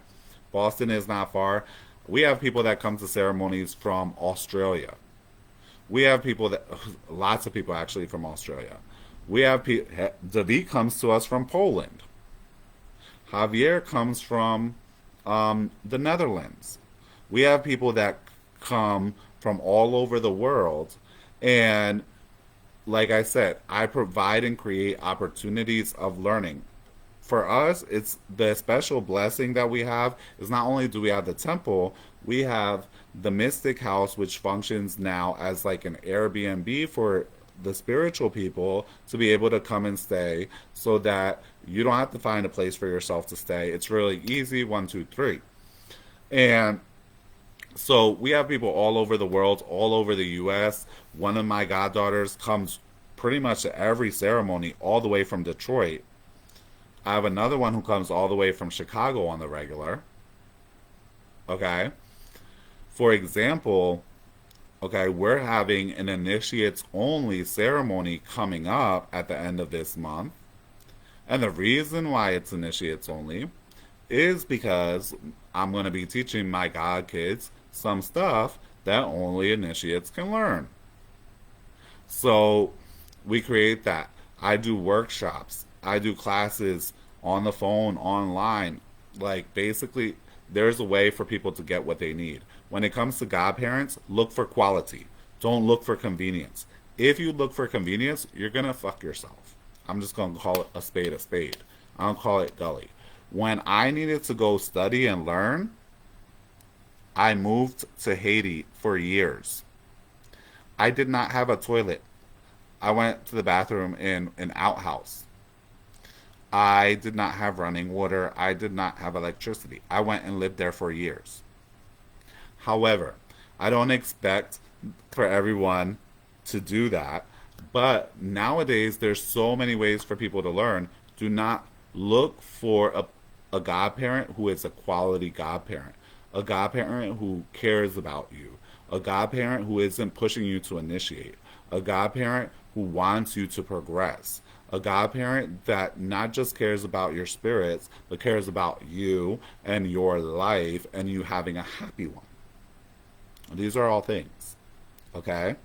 Boston is not far. We have people that come to ceremonies from Australia. We have lots of people actually from Australia. We have David comes to us from Poland. Javier comes from the Netherlands. We have people that come from all over the world, and like I said, I provide and create opportunities of learning. For us, it's the special blessing that we have is not only do we have the temple, we have the Mystic House, which functions now as like an Airbnb for the spiritual people to be able to come and stay so that you don't have to find a place for yourself to stay. It's really easy, one, two, three. And so we have people all over the world, all over the US. One of my goddaughters comes pretty much to every ceremony all the way from Detroit. I have another one who comes all the way from Chicago on the regular. Okay. For example, okay, we're having an initiates only ceremony coming up at the end of this month. And the reason why it's initiates only is because I'm going to be teaching my god kids some stuff that only initiates can learn. So we create that. I do workshops. I do classes on the phone, online. Like basically, there's a way for people to get what they need. When it comes to godparents, look for quality. Don't look for convenience. If you look for convenience, you're going to fuck yourself. I'm just going to call it a spade a spade. I don't call it gully. When I needed to go study and learn, I moved to Haiti for years. I did not have a toilet. I went to the bathroom in an outhouse. I did not have running water. I did not have electricity. I went and lived there for years. However, I don't expect for everyone to do that. But nowadays, there's so many ways for people to learn. Do not look for a godparent who is a quality godparent, a godparent who cares about you, a godparent who isn't pushing you to initiate, a godparent who wants you to progress, a godparent that not just cares about your spirits, but cares about you and your life and you having a happy one. These are all things, okay?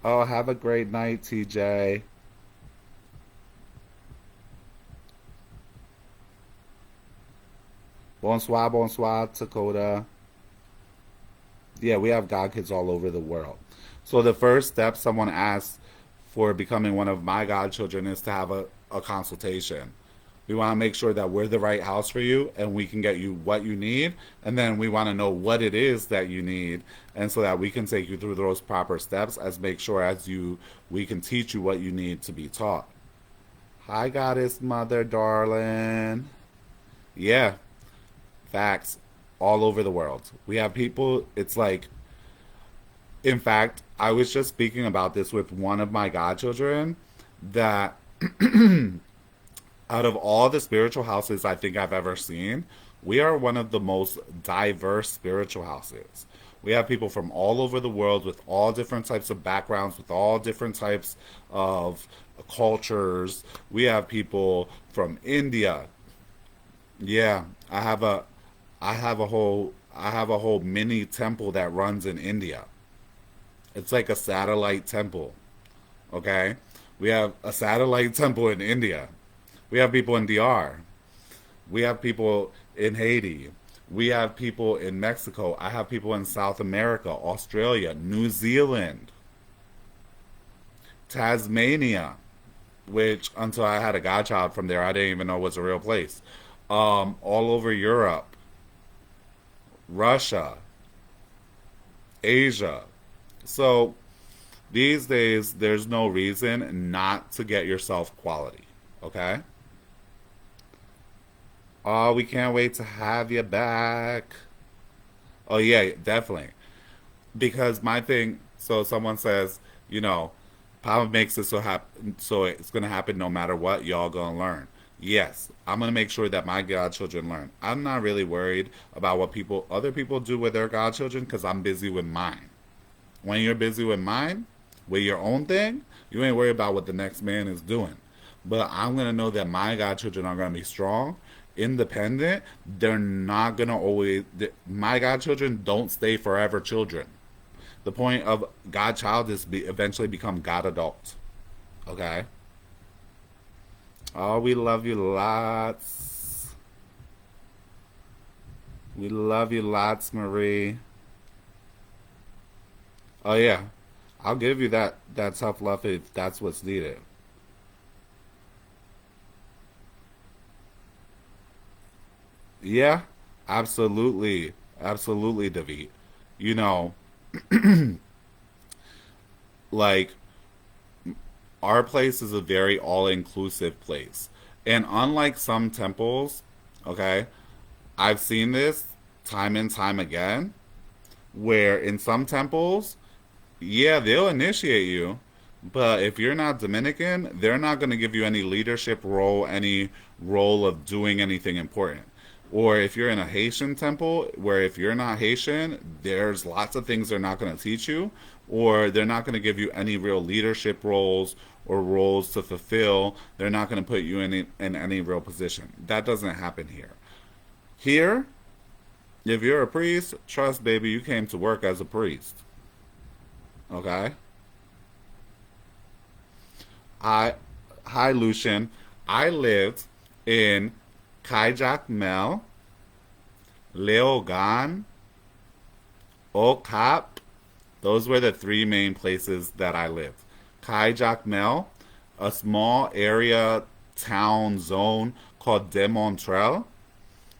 Oh, have a great night, TJ. Bonsoir, bonsoir, Dakota. Yeah, we have God kids all over the world. So the first step someone asks for becoming one of my godchildren is to have a consultation. We want to make sure that we're the right house for you and we can get you what you need. And then we want to know what it is that you need. And so that we can take you through those proper steps as make sure as you, we can teach you what you need to be taught. Hi, goddess mother, darling. Yeah, facts all over the world. We have people, it's like, in fact, I was just speaking about this with one of my godchildren that out of all the spiritual houses I think I've ever seen, we are one of the most diverse spiritual houses. We have people from all over the world with all different types of backgrounds, with all different types of cultures. We have people from India. Yeah, I have a whole mini temple that runs in India. It's like a satellite temple. Okay? We have a satellite temple in India. We have people in DR. We have people in Haiti. We have people in Mexico. I have people in South America, Australia, New Zealand, Tasmania, which until I had a godchild from there, I didn't even know was a real place. All over Europe, Russia, Asia. So these days, there's no reason not to get yourself quality. Okay? Oh, we can't wait to have you back. Oh, yeah, definitely. Because my thing, so someone says, you know, Papa makes it so it's gonna happen no matter what. Y'all gonna learn. Yes, I'm gonna make sure that my godchildren learn. I'm not really worried about what other people do with their godchildren because I'm busy with mine. When you're busy with mine, with your own thing, you ain't worried about what the next man is doing. But I'm gonna know that my godchildren are gonna be strong, independent. They're not gonna always. My godchildren don't stay forever children. The point of godchild is eventually become god adult. Okay. Oh, we love you lots. We love you lots, Marie. Oh yeah, I'll give you that tough love if that's what's needed. Yeah, absolutely. Absolutely, David. You know, like our place is a very all-inclusive place. And unlike some temples, okay, I've seen this time and time again, where in some temples, yeah, they'll initiate you, but if you're not Dominican, they're not going to give you any leadership role, any role of doing anything important. Or if you're in a Haitian temple, where if you're not Haitian, there's lots of things they're not going to teach you, or they're not going to give you any real leadership roles or roles to fulfill. They're not going to put you in any real position. That doesn't happen here. Here, if you're a priest, trust, baby, you came to work as a priest. Okay? I Hi Lucian. I lived in Kajak Mel, Leogan, Okap. Those were the three main places that I lived. Kajak Mel, a small area town zone called Demontrel,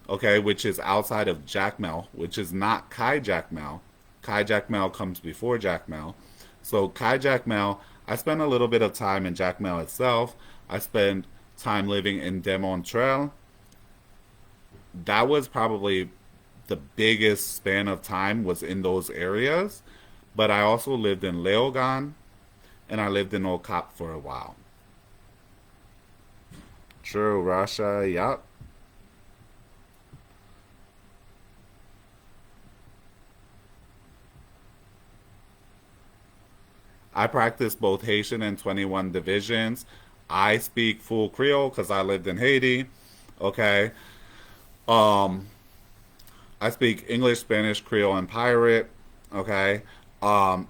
okay, which is outside of Jacmel, which is not Kai Jacmel. Kai Jacmel comes before Jacmel. So Kai Jacmel, I spent a little bit of time in Jacmel itself. I spent time living in Demontrel. That was probably the biggest span of time was in those areas. But I also lived in Leogan and I lived in Okap for a while. True, Russia, yep. I practice both Haitian and 21 divisions. I speak full Creole because I lived in Haiti. Okay. Um, I speak English, Spanish, Creole, and Pirate. Okay. Um,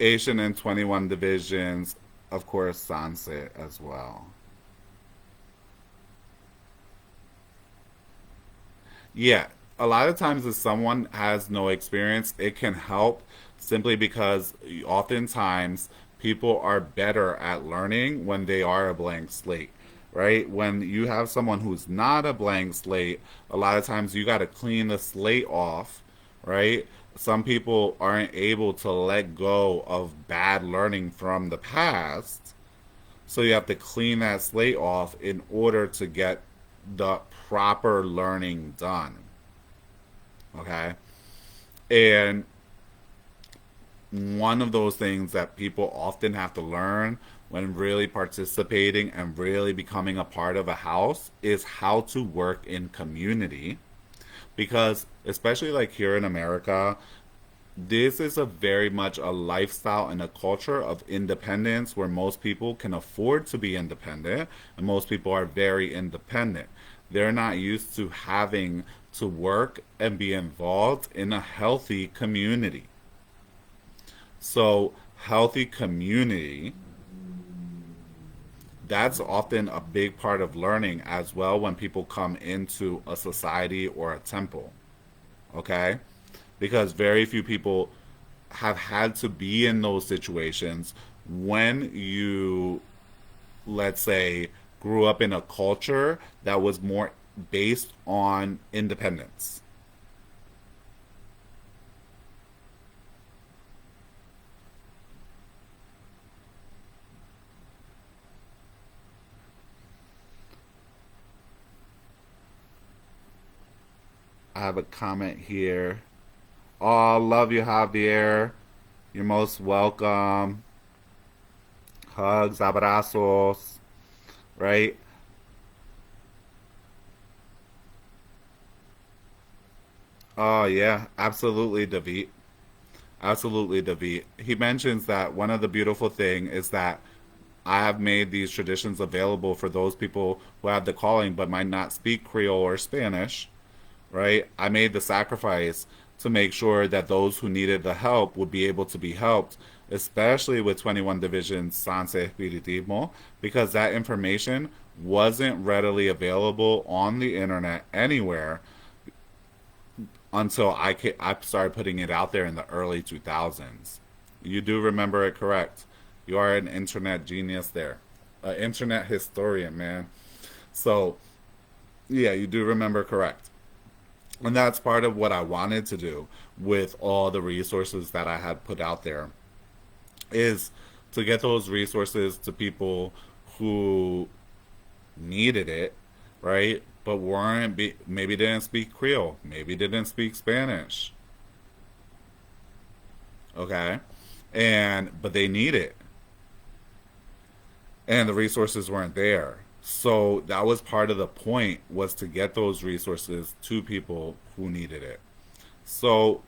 Asian and 21 divisions, of course, Sanskrit as well. Yeah, a lot of times if someone has no experience, it can help simply because oftentimes people are better at learning when they are a blank slate, right? When you have someone who's not a blank slate, a lot of times you got to clean the slate off, right? Some people aren't able to let go of bad learning from the past, so you have to clean that slate off in order to get the proper learning done. Okay. And one of those things that people often have to learn when really participating and really becoming a part of a house is how to work in community. Because, especially like here in America, this is a very much a lifestyle and a culture of independence where most people can afford to be independent and most people are very independent. They're not used to having to work and be involved in a healthy community. So, healthy community, that's often a big part of learning as well when people come into a society or a temple. Okay? Because very few people have had to be in those situations when you, let's say, grew up in a culture that was more based on independence. I have a comment here. Oh, love you, Javier. You're most welcome. Hugs, abrazos, right? Oh, yeah, absolutely, David. Absolutely, David. He mentions that one of the beautiful thing is that I have made these traditions available for those people who have the calling but might not speak Creole or Spanish, right? I made the sacrifice to make sure that those who needed the help would be able to be helped, especially with 21 Division Sanse Espiritismo, because that information wasn't readily available on the internet anywhere until I started putting it out there in the early 2000s. You do remember it correct. You are an internet genius there, an internet historian, man. So, yeah, you do remember correct. And that's part of what I wanted to do with all the resources that I had put out there, is to get those resources to people who needed it, right? But maybe didn't speak Creole, maybe didn't speak Spanish, okay? But they need it, and the resources weren't there. So that was part of the point, was to get those resources to people who needed it. So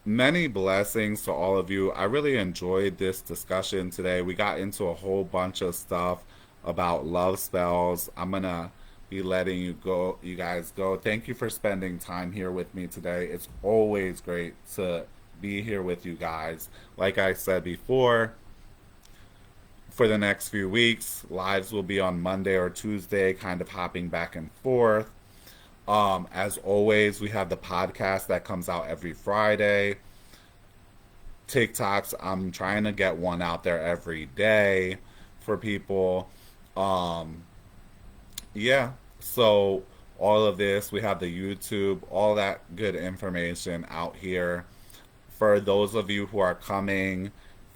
many blessings to all of you. I really enjoyed this discussion today. We got into a whole bunch of stuff about love spells. I'm gonna be letting you guys go. Thank you for spending time here with me today. It's always great to be here with you guys. Like I said before, for the next few weeks, lives will be on Monday or Tuesday, kind of hopping back and forth. As always, we have the podcast that comes out every Friday. TikToks, I'm trying to get one out there every day for people. Um, yeah, so all of this, we have the YouTube, all that good information out here. For those of you who are coming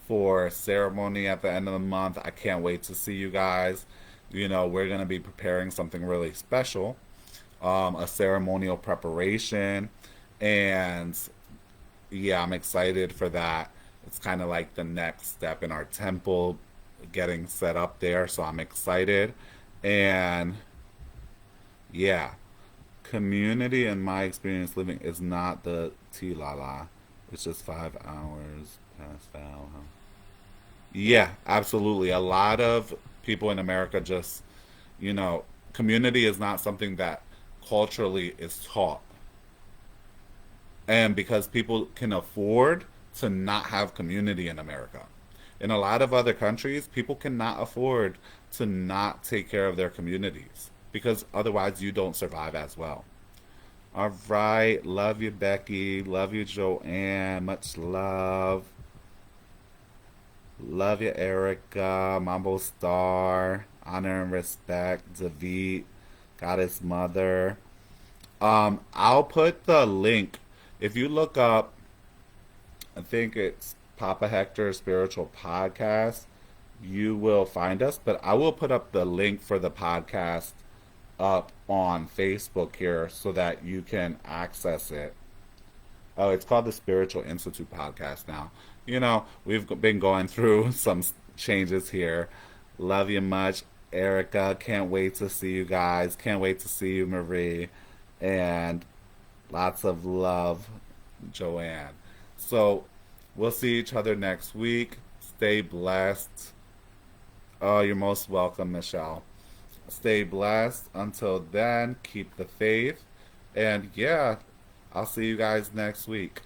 for ceremony at the end of the month, I can't wait to see you guys. We're going to be preparing something really special, a ceremonial preparation. And yeah, I'm excited for that. It's kind of like the next step in our temple getting set up there. So I'm excited. And yeah, community, in my experience living, is not the Tilala. It's just 5 hours past the hour. Yeah, absolutely. A lot of people in America just, you know, community is not something that culturally is taught. And because people can afford to not have community in America. In a lot of other countries, people cannot afford to not take care of their communities because otherwise you don't survive as well. All right. Love you, Becky. Love you, Joanne. Much love. Love you, Erica. Mambo Star. Honor and respect. David. Goddess Mother. I'll put the link. If you look up, I think it's Papa Hector Spiritual Podcast, you will find us. But I will put up the link for the podcast up on Facebook here so that you can access it. Oh, it's called the Spiritual Institute Podcast now. We've been going through some changes here. Love you much, Erica. Can't wait to see you guys. Can't wait to see you, Marie. And lots of love, Joanne. So we'll see each other next week. Stay blessed. Oh, you're most welcome, Michelle. Stay blessed. Until then, keep the faith. And yeah, I'll see you guys next week.